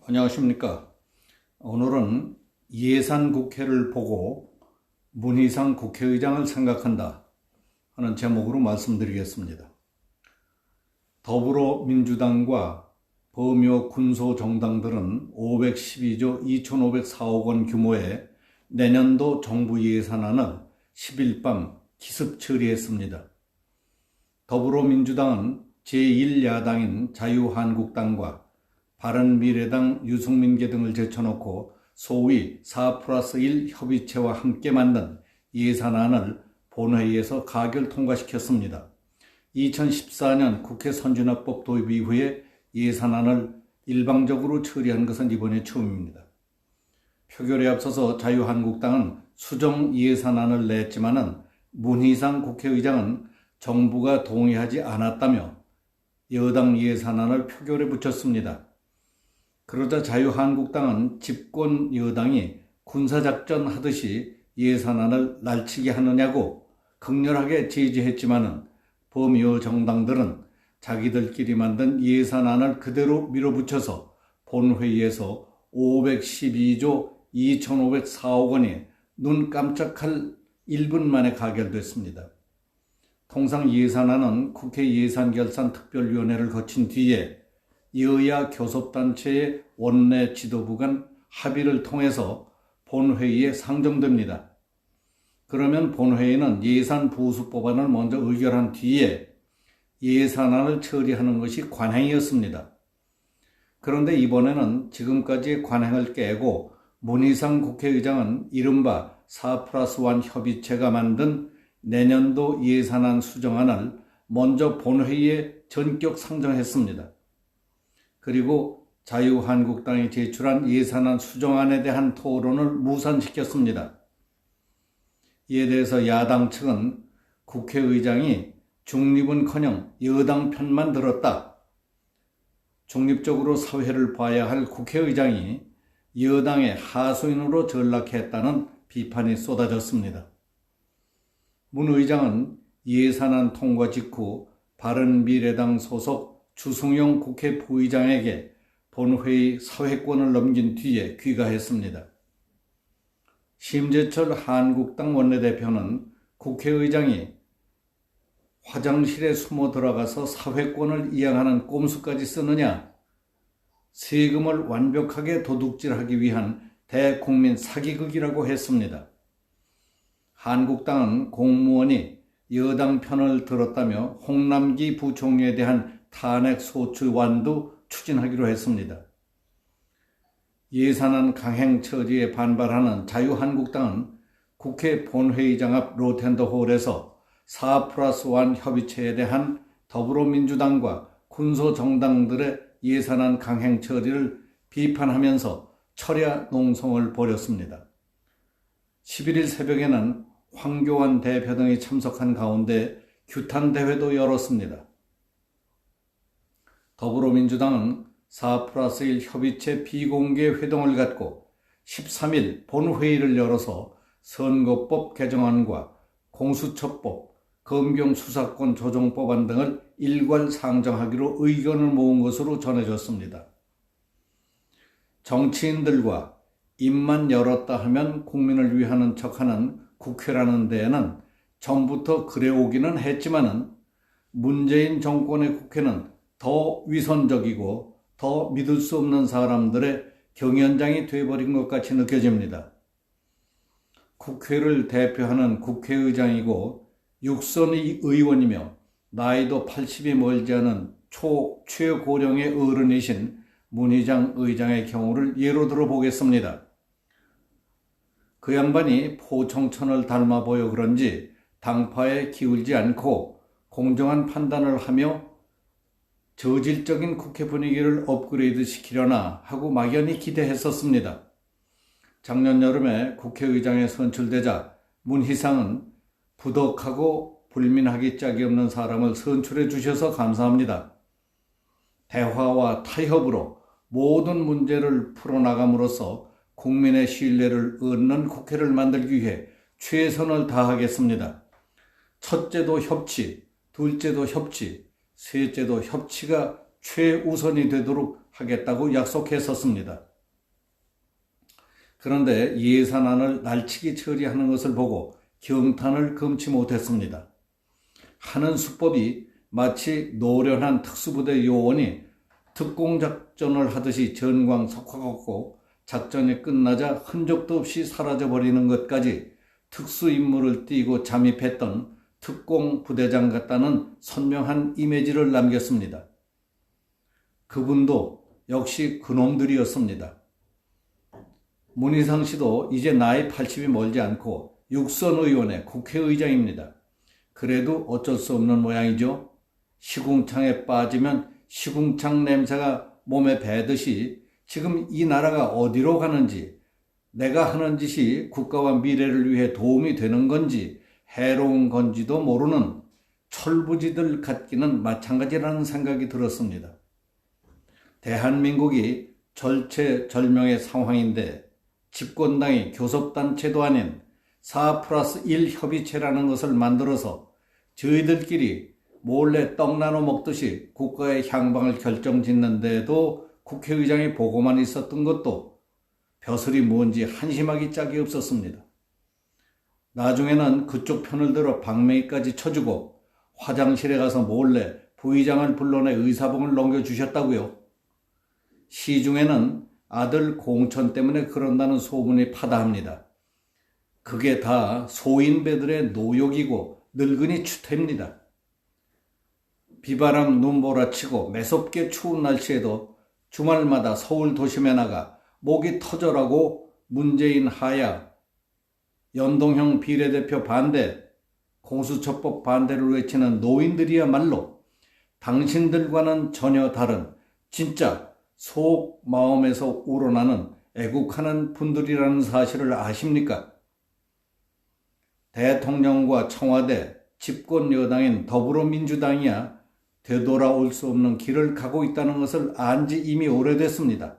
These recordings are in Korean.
안녕하십니까. 오늘은 예산국회를 보고 문희상 국회의장을 생각한다 하는 제목으로 말씀드리겠습니다. 더불어민주당과 범여 군소정당들은 512조 2,504억 원 규모의 내년도 정부 예산안을 10일 밤 기습 처리했습니다. 더불어민주당은 제1야당인 자유한국당과 바른미래당, 유승민계 등을 제쳐놓고 소위 4+1 협의체와 함께 만든 예산안을 본회의에서 가결 통과시켰습니다. 2014년 국회 선진화법 도입 이후에 예산안을 일방적으로 처리한 것은 이번이 처음입니다. 표결에 앞서서 자유한국당은 수정 예산안을 냈지만은 문희상 국회의장은 정부가 동의하지 않았다며 여당 예산안을 표결에 붙였습니다. 그러자 자유한국당은 집권 여당이 군사작전 하듯이 예산안을 날치게 하느냐고 극렬하게 제지했지만은 범여 정당들은 자기들끼리 만든 예산안을 그대로 밀어붙여서 본회의에서 512조 2,504억 원이 눈 깜짝할 1분 만에 가결됐습니다. 통상 예산안은 국회 예산결산특별위원회를 거친 뒤에 여야 교섭단체의 원내 지도부 간 합의를 통해서 본회의에 상정됩니다. 그러면 본회의는 예산 부수 법안을 먼저 의결한 뒤에 예산안을 처리하는 것이 관행이었습니다. 그런데 이번에는 지금까지의 관행을 깨고 문희상 국회의장은 이른바 4+1 협의체가 만든 내년도 예산안 수정안을 먼저 본회의에 전격 상정했습니다. 그리고 자유한국당이 제출한 예산안 수정안에 대한 토론을 무산시켰습니다. 이에 대해서 야당 측은 국회의장이 중립은커녕 여당 편만 들었다. 중립적으로 사회를 봐야 할 국회의장이 여당의 하수인으로 전락했다는 비판이 쏟아졌습니다. 문 의장은 예산안 통과 직후 바른미래당 소속 주승용 국회 부의장에게 본회의 사회권을 넘긴 뒤에 귀가했습니다. 심재철 한국당 원내대표는 국회의장이 화장실에 숨어 들어가서 사회권을 이양하는 꼼수까지 쓰느냐, 세금을 완벽하게 도둑질하기 위한 대국민 사기극이라고 했습니다. 한국당은 공무원이 여당 편을 들었다며 홍남기 부총리에 대한 탄핵 소추안도 추진하기로 했습니다. 예산안 강행 처리에 반발하는 자유한국당은 국회 본회의장 앞 로텐더홀에서 4+1 협의체에 대한 더불어민주당과 군소정당들의 예산안 강행 처리를 비판하면서 철야 농성을 벌였습니다. 11일 새벽에는 황교안 대표 등이 참석한 가운데 규탄대회도 열었습니다. 더불어민주당은 4+1 협의체 비공개 회동을 갖고 13일 본회의를 열어서 선거법 개정안과 공수처법, 검경수사권 조정법안 등을 일괄 상정하기로 의견을 모은 것으로 전해졌습니다. 정치인들과 입만 열었다 하면 국민을 위하는 척하는 국회라는 데에는 전부터 그래오기는 했지만은 문재인 정권의 국회는 더 위선적이고 더 믿을 수 없는 사람들의 경연장이 돼버린 것 같이 느껴집니다. 국회를 대표하는 국회의장이고 육선 의원이며 나이도 80이 멀지 않은 최고령의 어른이신 문희상 의장의 경우를 예로 들어 보겠습니다. 그 양반이 포청천을 닮아 보여 그런지 당파에 기울지 않고 공정한 판단을 하며 저질적인 국회 분위기를 업그레이드 시키려나 하고 막연히 기대했었습니다. 작년 여름에 국회의장에 선출되자 문희상은 부덕하고 불민하기 짝이 없는 사람을 선출해 주셔서 감사합니다. 대화와 타협으로 모든 문제를 풀어나감으로써 국민의 신뢰를 얻는 국회를 만들기 위해 최선을 다하겠습니다. 첫째도 협치, 둘째도 협치, 셋째도 협치가 최우선이 되도록 하겠다고 약속했었습니다. 그런데 예산안을 날치기 처리하는 것을 보고 경탄을 금치 못했습니다. 하는 수법이 마치 노련한 특수부대 요원이 특공작전을 하듯이 전광석화하고 작전이 끝나자 흔적도 없이 사라져버리는 것까지 특수임무를 띠고 잠입했던 특공부대장 같다는 선명한 이미지를 남겼습니다. 그분도 역시 그놈들이었습니다. 문희상 씨도 이제 나이 80이 멀지 않고 육선의원의 국회의장입니다. 그래도 어쩔 수 없는 모양이죠. 시궁창에 빠지면 시궁창 냄새가 몸에 배듯이 지금 이 나라가 어디로 가는지, 내가 하는 짓이 국가와 미래를 위해 도움이 되는 건지 해로운 건지도 모르는 철부지들 같기는 마찬가지라는 생각이 들었습니다. 대한민국이 절체절명의 상황인데 집권당이 교섭단체도 아닌 4+1 협의체라는 것을 만들어서 저희들끼리 몰래 떡 나눠 먹듯이 국가의 향방을 결정짓는데도 국회의장이 보고만 있었던 것도 벼슬이 뭔지 한심하기 짝이 없었습니다. 나중에는 그쪽 편을 들어 방맹이까지 쳐주고 화장실에 가서 몰래 부의장을 불러내 의사봉을 넘겨주셨다고요. 시중에는 아들 공천 때문에 그런다는 소문이 파다합니다. 그게 다 소인배들의 노욕이고 늙은이 추태입니다. 비바람 눈보라치고 매섭게 추운 날씨에도 주말마다 서울 도심에 나가 목이 터져라고 문재인 하야, 연동형 비례대표 반대, 공수처법 반대를 외치는 노인들이야말로 당신들과는 전혀 다른 진짜 속 마음에서 우러나는 애국하는 분들이라는 사실을 아십니까? 대통령과 청와대, 집권 여당인 더불어민주당이야 되돌아올 수 없는 길을 가고 있다는 것을 안 지 이미 오래됐습니다.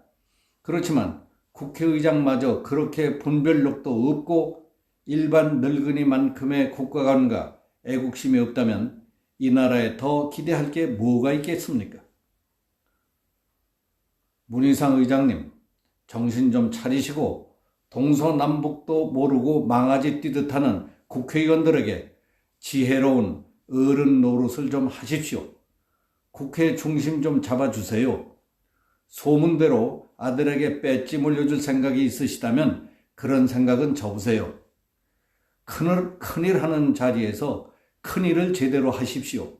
그렇지만 국회의장마저 그렇게 분별력도 없고 일반 늙은이만큼의 국가관과 애국심이 없다면 이 나라에 더 기대할 게 뭐가 있겠습니까? 문희상 의장님, 정신 좀 차리시고 동서남북도 모르고 망아지 뛰듯 하는 국회의원들에게 지혜로운 어른 노릇을 좀 하십시오. 국회 중심 좀 잡아주세요. 소문대로 아들에게 배지 물려줄 생각이 있으시다면 그런 생각은 접으세요. 큰일 하는 자리에서 큰일을 제대로 하십시오.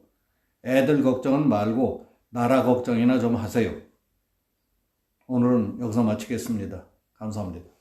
애들 걱정은 말고 나라 걱정이나 좀 하세요. 오늘은 여기서 마치겠습니다. 감사합니다.